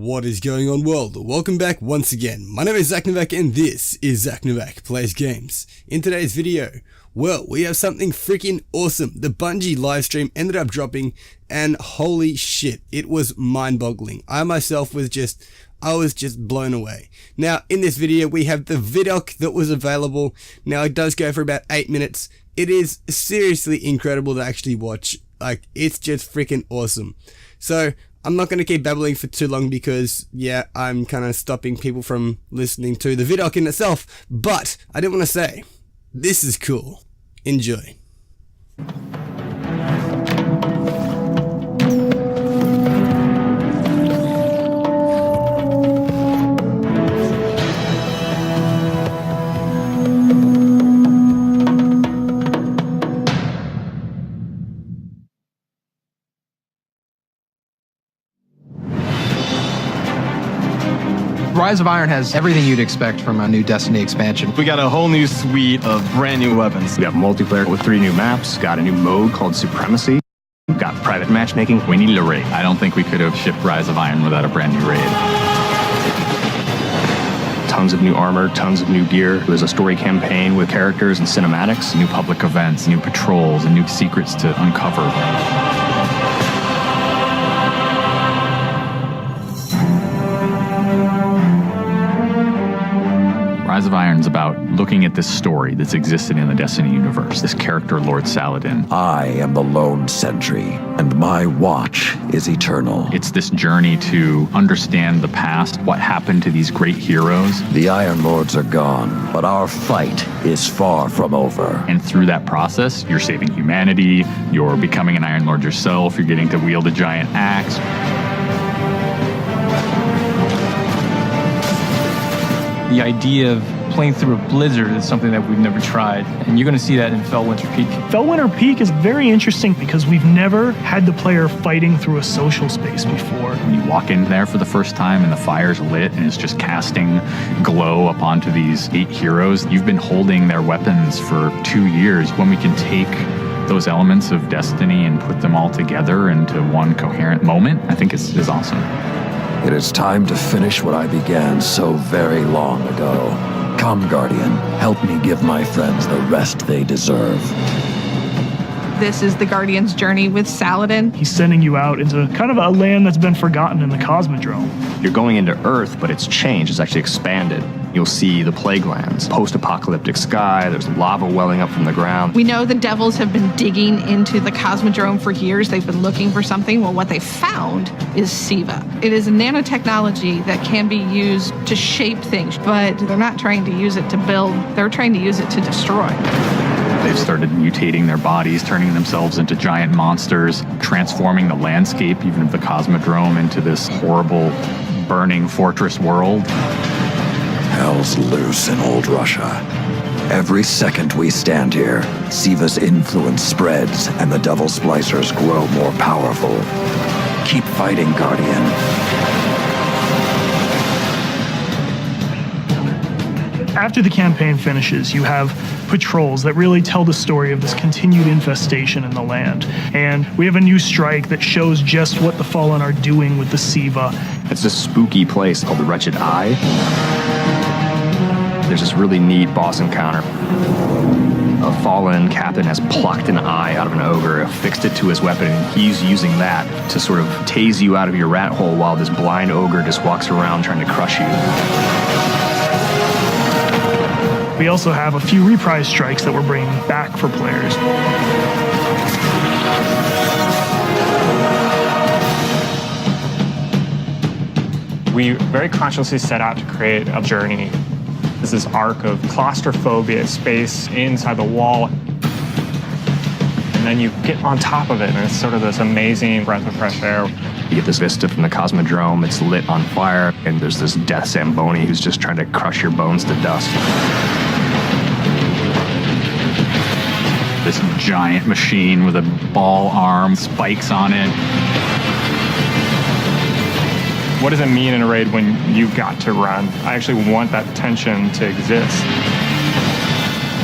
What is going on, world? Welcome back once again. My name is Zach Novak and this is Zach Novak Plays Games. In today's video, well, we have something freaking awesome. The Bungie live stream ended up dropping and holy shit, it was mind-boggling. I myself was just blown away. Now, in this video, we have the vidoc that was available. Now, it does go for about 8 minutes. It is seriously incredible to actually watch. Like, it's just freaking awesome. So, I'm not going to keep babbling for too long because, yeah, I'm kind of stopping people from listening to the vidoc in itself. But, I did want to say, this is cool. Enjoy. Rise of Iron has everything you'd expect from a new Destiny expansion. We got a whole new suite of brand new weapons. We got multiplayer with 3 new maps, got a new mode called Supremacy, got private matchmaking. We needed a raid. I don't think we could have shipped Rise of Iron without a brand new raid. Tons of new armor, tons of new gear. It was a story campaign with characters and cinematics. New public events, new patrols, and new secrets to uncover. Rise of Iron's about looking at this story that's existed in the Destiny universe, this character, Lord Saladin. I am the lone sentry, and my watch is eternal. It's this journey to understand the past, what happened to these great heroes. The Iron Lords are gone, but our fight is far from over. And through that process, you're saving humanity, you're becoming an Iron Lord yourself, you're getting to wield a giant axe. The idea of playing through a blizzard is something that we've never tried, and you're going to see that in Fellwinter Peak. Fellwinter Peak is very interesting because we've never had the player fighting through a social space before. When you walk in there for the first time and the fire's lit and it's just casting glow up onto these 8 heroes, you've been holding their weapons for 2 years. When we can take those elements of Destiny and put them all together into one coherent moment, I think is awesome. It is time to finish what I began so very long ago. Come, Guardian, help me give my friends the rest they deserve. This is the Guardian's journey with Saladin. He's sending you out into kind of a land that's been forgotten in the Cosmodrome. You're going into Earth, but it's changed. It's actually expanded. You'll see the plague lands, post-apocalyptic sky, there's lava welling up from the ground. We know the Devils have been digging into the Cosmodrome for years. They've been looking for something. Well, what they found is SIVA. It is a nanotechnology that can be used to shape things, but they're not trying to use it to build. They're trying to use it to destroy. They've started mutating their bodies, turning themselves into giant monsters, transforming the landscape, even of the Cosmodrome, into this horrible, burning fortress world. Hell's loose in old Russia. Every second we stand here, SIVA's influence spreads and the Devil Splicers grow more powerful. Keep fighting, Guardian. After the campaign finishes, you have patrols that really tell the story of this continued infestation in the land. And we have a new strike that shows just what the Fallen are doing with the SIVA. It's this spooky place called the Wretched Eye. There's this really neat boss encounter. A Fallen captain has plucked an eye out of an ogre, affixed it to his weapon, and he's using that to sort of tase you out of your rat hole while this blind ogre just walks around trying to crush you. We also have a few reprise strikes that we're bringing back for players. We very consciously set out to create a journey. There's this arc of claustrophobia, space inside the wall. And then you get on top of it, and it's sort of this amazing breath of fresh air. You get this vista from the Cosmodrome, it's lit on fire, and there's this death Zamboni who's just trying to crush your bones to dust. This giant machine with a ball arm, spikes on it. What does it mean in a raid when you've got to run? I actually want that tension to exist.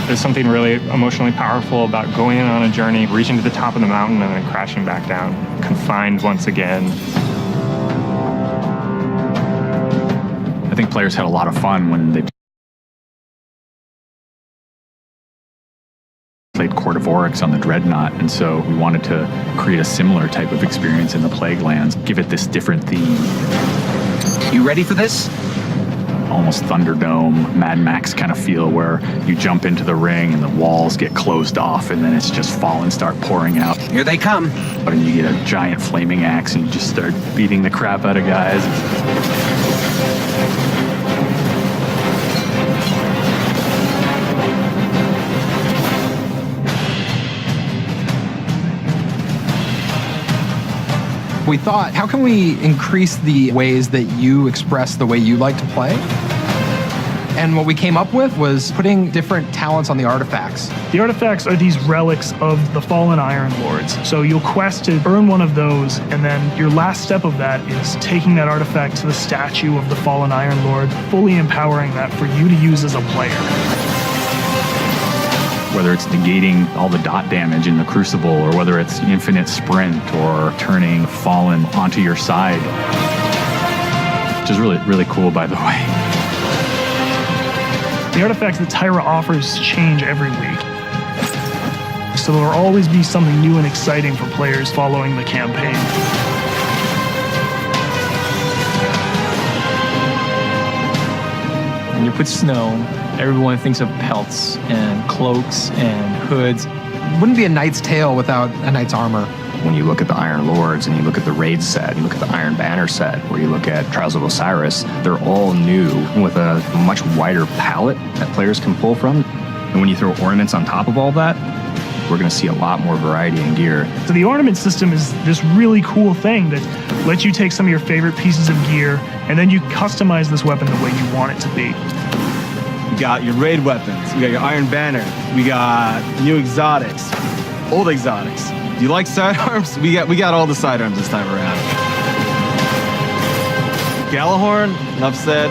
There's something really emotionally powerful about going on a journey, reaching to the top of the mountain and then crashing back down, confined once again. I think players had a lot of fun when they played Court of Oryx on the Dreadnought, and so we wanted to create a similar type of experience in the Plague Lands, give it this different theme. You ready for this? Almost Thunderdome, Mad Max kind of feel, where you jump into the ring and the walls get closed off and then it's just fallen start pouring out. Here they come. And you get a giant flaming axe and you just start beating the crap out of guys. We thought, how can we increase the ways that you express the way you like to play? And what we came up with was putting different talents on the artifacts. The artifacts are these relics of the fallen Iron Lords. So you'll quest to earn one of those, and then your last step of that is taking that artifact to the statue of the fallen Iron Lord, fully empowering that for you to use as a player. Whether it's negating all the dot damage in the Crucible, or whether it's infinite sprint, or turning Fallen onto your side. Which is really, really cool, by the way. The artifacts that Tyra offers change every week. So there will always be something new and exciting for players following the campaign. When you put snow, everyone thinks of pelts and cloaks and hoods. Wouldn't be a knight's tale without a knight's armor. When you look at the Iron Lords and you look at the Raid set, you look at the Iron Banner set, where you look at Trials of Osiris, they're all new with a much wider palette that players can pull from. And when you throw ornaments on top of all that, we're going to see a lot more variety in gear. So the ornament system is this really cool thing that lets you take some of your favorite pieces of gear and then you customize this weapon the way you want it to be. We got your raid weapons, we got your Iron Banner, we got new exotics, old exotics. Do you like sidearms? We got all the sidearms this time around. Gallahorn, enough said.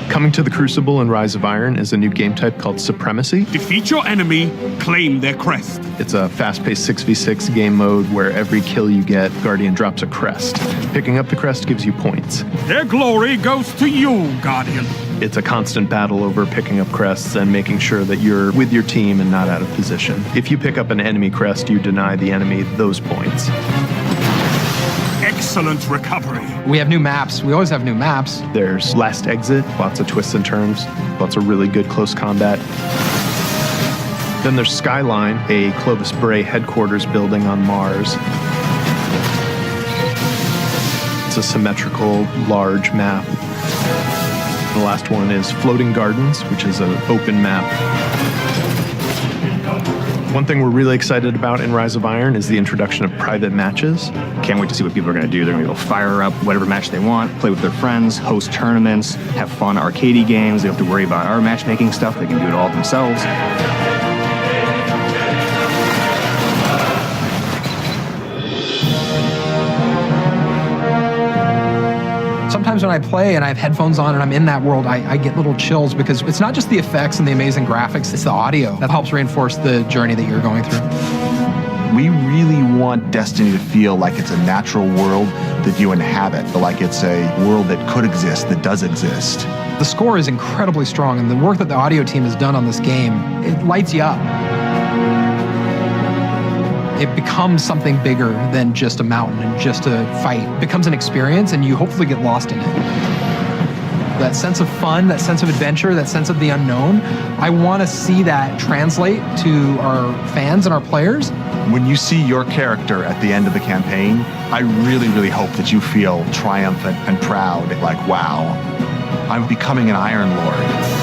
Coming to the Crucible and Rise of Iron is a new game type called Supremacy. Defeat your enemy, claim their crest. It's a fast-paced 6v6 game mode where every kill you get, Guardian drops a crest. Picking up the crest gives you points. Their glory goes to you, Guardian. It's a constant battle over picking up crests and making sure that you're with your team and not out of position. If you pick up an enemy crest, you deny the enemy those points. Excellent recovery. We have new maps. We always have new maps. There's Last Exit, lots of twists and turns, lots of really good close combat. Then there's Skyline, a Clovis Bray headquarters building on Mars. It's a symmetrical, large map. The last one is Floating Gardens, which is an open map. One thing we're really excited about in Rise of Iron is the introduction of private matches. Can't wait to see what people are going to do. They're going to be able to fire up whatever match they want, play with their friends, host tournaments, have fun arcadey games. They don't have to worry about our matchmaking stuff. They can do it all themselves. Sometimes when I play and I have headphones on and I'm in that world, I get little chills because it's not just the effects and the amazing graphics, it's the audio that helps reinforce the journey that you're going through. We really want Destiny to feel like it's a natural world that you inhabit, like it's a world that could exist, that does exist. The score is incredibly strong, and the work that the audio team has done on this game, it lights you up. It becomes something bigger than just a mountain and just a fight. It becomes an experience, and you hopefully get lost in it. That sense of fun, that sense of adventure, that sense of the unknown, I want to see that translate to our fans and our players. When you see your character at the end of the campaign, I really, really hope that you feel triumphant and proud, like, wow, I'm becoming an Iron Lord.